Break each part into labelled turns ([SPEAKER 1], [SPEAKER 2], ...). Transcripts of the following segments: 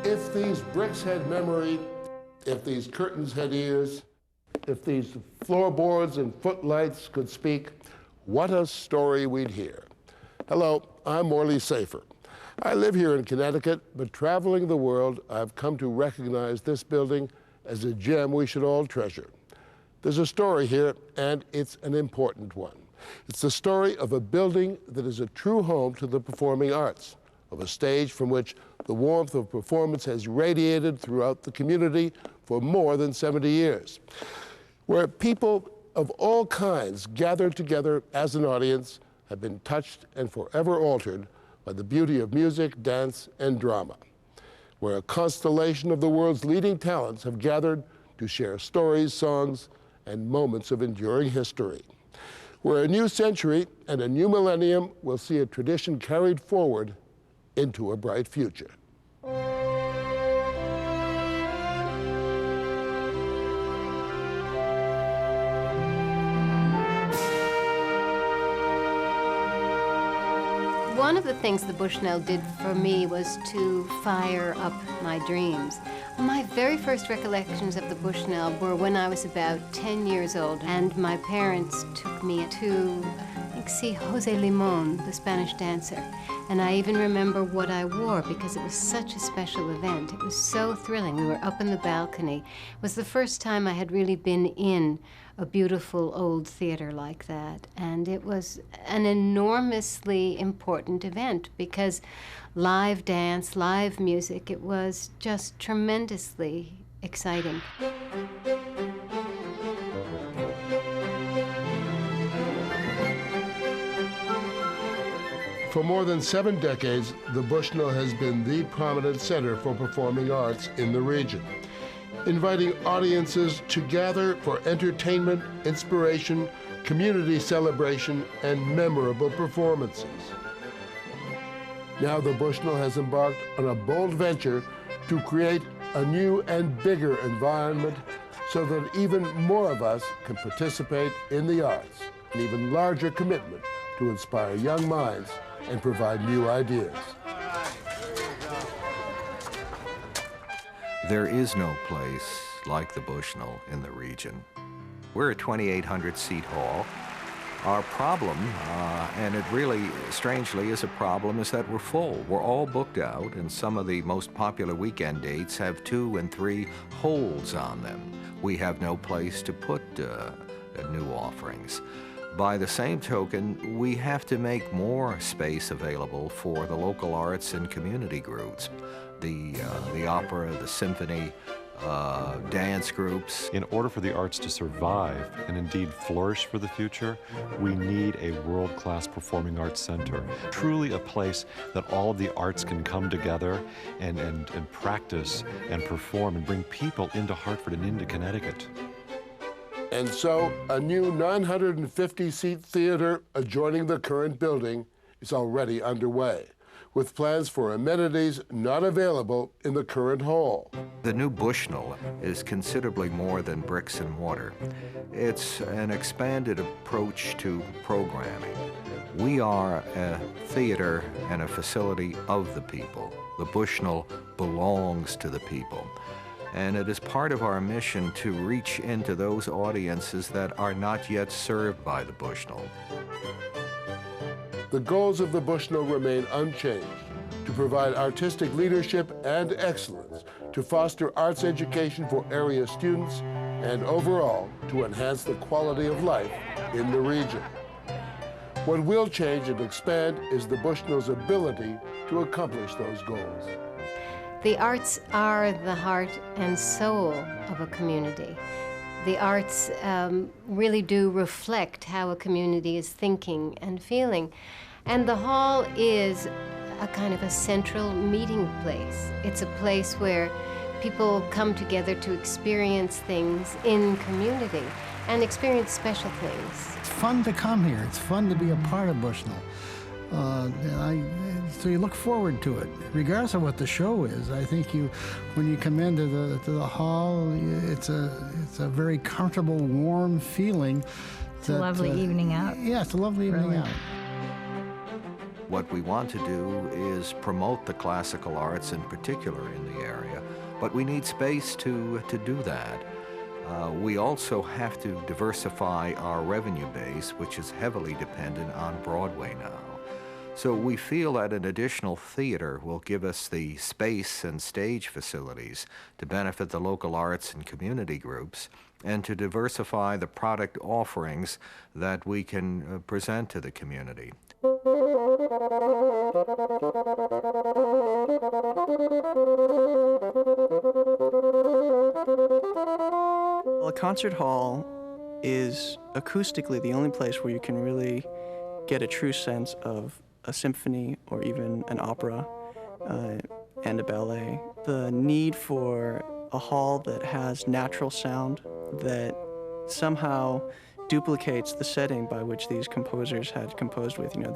[SPEAKER 1] If these bricks had memory, if these curtains had ears, if these floorboards and footlights could speak, what a story we'd hear. Hello, I'm Morley Safer. I live here in Connecticut, but traveling the world, I've come to recognize this building as a gem we should all treasure. There's a story here, and it's an important one. It's the story of a building that is a true home to the performing arts, of a stage from which the warmth of performance has radiated throughout the community for more than 70 years, where people of all kinds gathered together as an audience, have been touched and forever altered by the beauty of music, dance, and drama, where a constellation of the world's leading talents have gathered to share stories, songs, and moments of enduring history, where a new century and a new millennium will see a tradition carried forward into a bright future.
[SPEAKER 2] One of the things the Bushnell did for me was to fire up my dreams. My very first recollections of the Bushnell were when I was about 10 years old, and my parents took me to, see Jose Limon, the Spanish dancer. And I even remember what I wore because it was such a special event. It was so thrilling. We were up in the balcony. It was the first time I had really been in a beautiful old theater like that. And it was an enormously important event because live dance, live music, it was just tremendously exciting.
[SPEAKER 1] For more than 7 decades, the Bushnell has been the prominent center for performing arts in the region, inviting audiences to gather for entertainment, inspiration, community celebration, and memorable performances. Now the Bushnell has embarked on a bold venture to create a new and bigger environment so that even more of us can participate in the arts, an even larger commitment to inspire young minds and provide new ideas.
[SPEAKER 3] There is no place like the Bushnell in the region. We're a 2,800-seat hall. Our problem, and it really, strangely, is a problem, is that we're full. We're all booked out, and some of the most popular weekend dates have 2 and 3 holds on them. We have no place to put new offerings. By the same token, we have to make more space available for the local arts and community groups, the opera, the symphony, dance groups.
[SPEAKER 4] In order for the arts to survive and indeed flourish for the future, we need a world-class performing arts center, truly a place that all of the arts can come together and practice and perform and bring people into Hartford and into Connecticut.
[SPEAKER 1] And so a new 950-seat theater adjoining the current building is already underway, with plans for amenities not available in the current hall.
[SPEAKER 3] The new Bushnell is considerably more than bricks and mortar. It's an expanded approach to programming. We are a theater and a facility of the people. The Bushnell belongs to the people. And it is part of our mission to reach into those audiences that are not yet served by the Bushnell.
[SPEAKER 1] The goals of the Bushnell remain unchanged: to provide artistic leadership and excellence, to foster arts education for area students, and overall, to enhance the quality of life in the region. What will change and expand is the Bushnell's ability to accomplish those goals.
[SPEAKER 2] The arts are the heart and soul of a community. The arts really do reflect how a community is thinking and feeling. And the hall is a kind of a central meeting place. It's a place where people come together to experience things in community and experience special things.
[SPEAKER 5] It's fun to come here. It's fun to be a part of Bushnell. So you look forward to it, regardless of what the show is. I think when you come into the hall, it's a very comfortable, warm feeling.
[SPEAKER 6] It's a lovely evening out.
[SPEAKER 5] Yeah, it's a lovely evening out.
[SPEAKER 3] What we want to do is promote the classical arts in particular in the area, but we need space to do that. We also have to diversify our revenue base, which is heavily dependent on Broadway now. So we feel that an additional theater will give us the space and stage facilities to benefit the local arts and community groups and to diversify the product offerings that we can present to the community.
[SPEAKER 6] Well, a concert hall is acoustically the only place where you can really get a true sense of a symphony or even an opera and a ballet. The need for a hall that has natural sound that somehow duplicates the setting by which these composers had composed with. You know,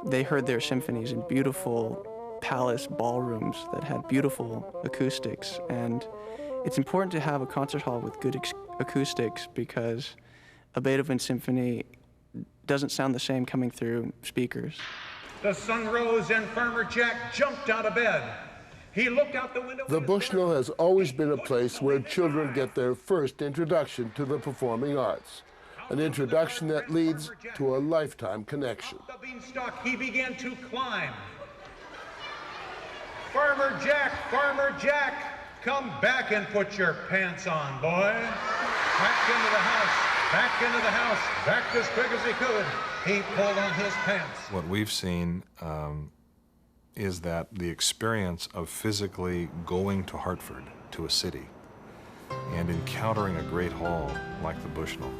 [SPEAKER 6] they heard their symphonies in beautiful palace ballrooms that had beautiful acoustics, and it's important to have a concert hall with good acoustics because a Beethoven symphony doesn't sound the same coming through speakers.
[SPEAKER 7] The sun rose and Farmer Jack jumped out of bed. He looked out the window.
[SPEAKER 1] The Bushnell has always been a place where children get their first introduction to the performing arts, an introduction that leads to a lifetime connection.
[SPEAKER 7] The beanstalk he began to climb. Farmer Jack, come back and put your pants on, boy. Back into the house, back as quick as he could. He pulled on his pants.
[SPEAKER 8] What we've seen is that the experience of physically going to Hartford, to a city, and encountering a great hall like the Bushnell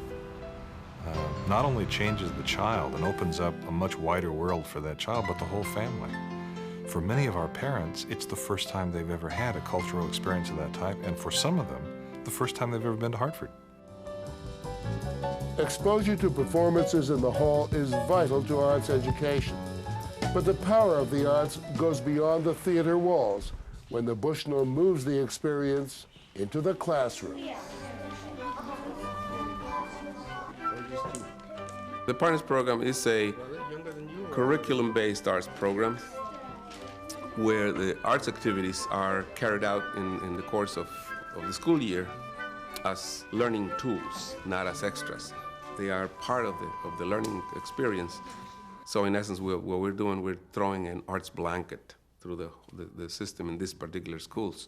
[SPEAKER 8] not only changes the child and opens up a much wider world for that child, but the whole family. For many of our parents, it's the first time they've ever had a cultural experience of that type, and for some of them, the first time they've ever been to Hartford.
[SPEAKER 1] Exposure to performances in the hall is vital to arts education. But the power of the arts goes beyond the theater walls when the Bushnell moves the experience into the classroom.
[SPEAKER 9] The Partners Program is a curriculum-based arts program where the arts activities are carried out in the course of the school year as learning tools, not as extras. They are part of the learning experience. So in essence, what we're doing, we're throwing an arts blanket through the system in these particular schools.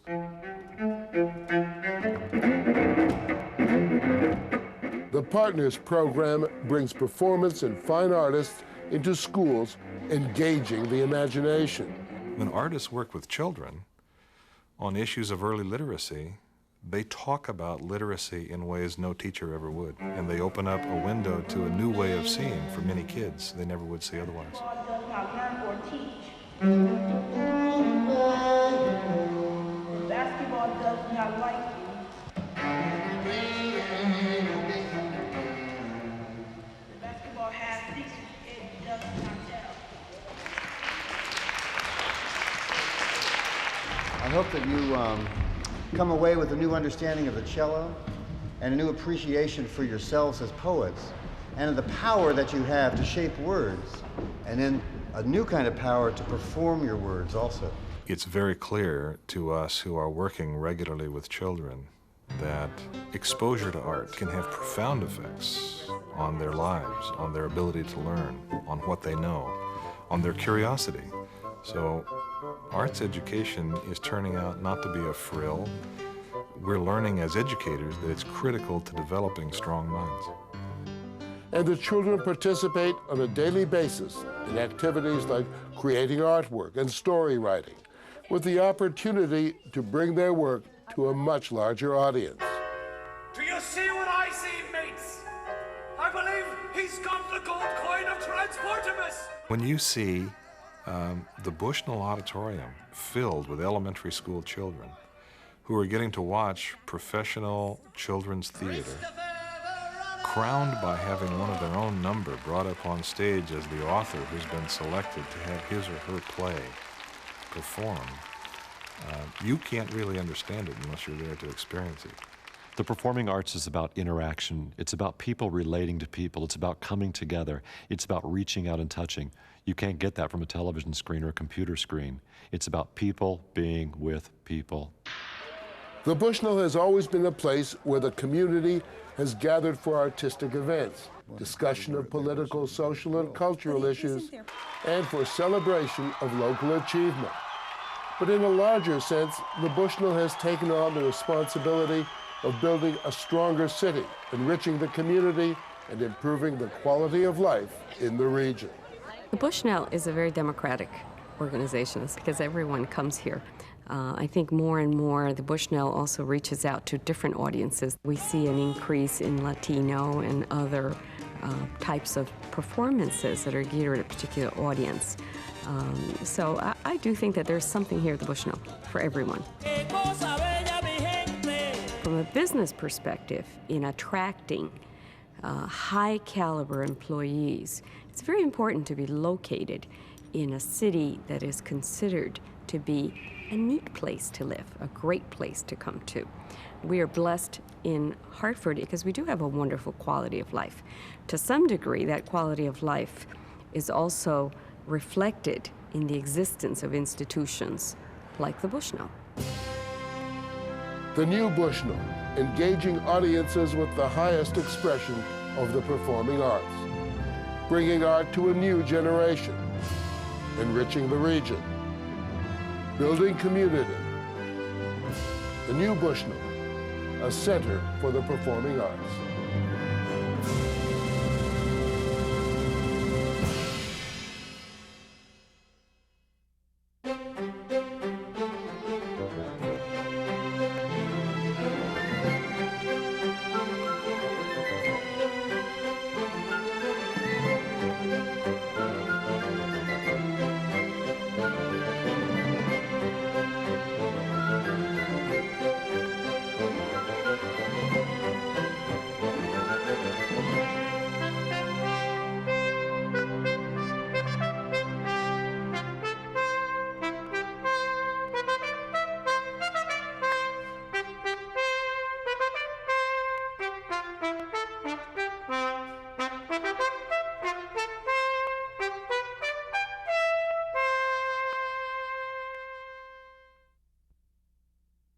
[SPEAKER 1] The Partners Program brings performance and fine artists into schools, engaging the imagination.
[SPEAKER 8] When artists work with children on issues of early literacy, they talk about literacy in ways no teacher ever would, and they open up a window to a new way of seeing for many kids they never would see otherwise.
[SPEAKER 10] Basketball does not like you. The basketball has these, it does not tell.
[SPEAKER 11] I hope that you come away with a new understanding of the cello and a new appreciation for yourselves as poets and of the power that you have to shape words, and then a new kind of power to perform your words also.
[SPEAKER 8] It's very clear to us who are working regularly with children that exposure to art can have profound effects on their lives, on their ability to learn, on what they know, on their curiosity. So arts education is turning out not to be a frill. We're learning as educators that it's critical to developing strong minds.
[SPEAKER 1] And the children participate on a daily basis in activities like creating artwork and story writing, with the opportunity to bring their work to a much larger audience.
[SPEAKER 7] Do you see what I see, mates? I believe he's got the gold coin of Transportimus.
[SPEAKER 8] When you see the Bushnell Auditorium filled with elementary school children who are getting to watch professional children's theater, crowned by having one of their own number brought up on stage as the author who's been selected to have his or her play performed, you can't really understand it unless you're there to experience it.
[SPEAKER 4] The performing arts is about interaction. It's about people relating to people. It's about coming together. It's about reaching out and touching. You can't get that from a television screen or a computer screen. It's about people being with people.
[SPEAKER 1] The Bushnell has always been a place where the community has gathered for artistic events, discussion of political, social, and cultural issues, and for celebration of local achievement. But in a larger sense, the Bushnell has taken on the responsibility of building a stronger city, enriching the community, and improving the quality of life in the region.
[SPEAKER 12] The Bushnell is a very democratic organization because everyone comes here. I think more and more the Bushnell also reaches out to different audiences. We see an increase in Latino and other types of performances that are geared at a particular audience. So I do think that there's something here at the Bushnell for everyone. From a business perspective, in attracting high caliber employees, it's very important to be located in a city that is considered to be a neat place to live, a great place to come to. We are blessed in Hartford because we do have a wonderful quality of life. To some degree, that quality of life is also reflected in the existence of institutions like the Bushnell.
[SPEAKER 1] The new Bushnell, engaging audiences with the highest expression of the performing arts, bringing art to a new generation, enriching the region, building community. The new Bushnell, a center for the performing arts.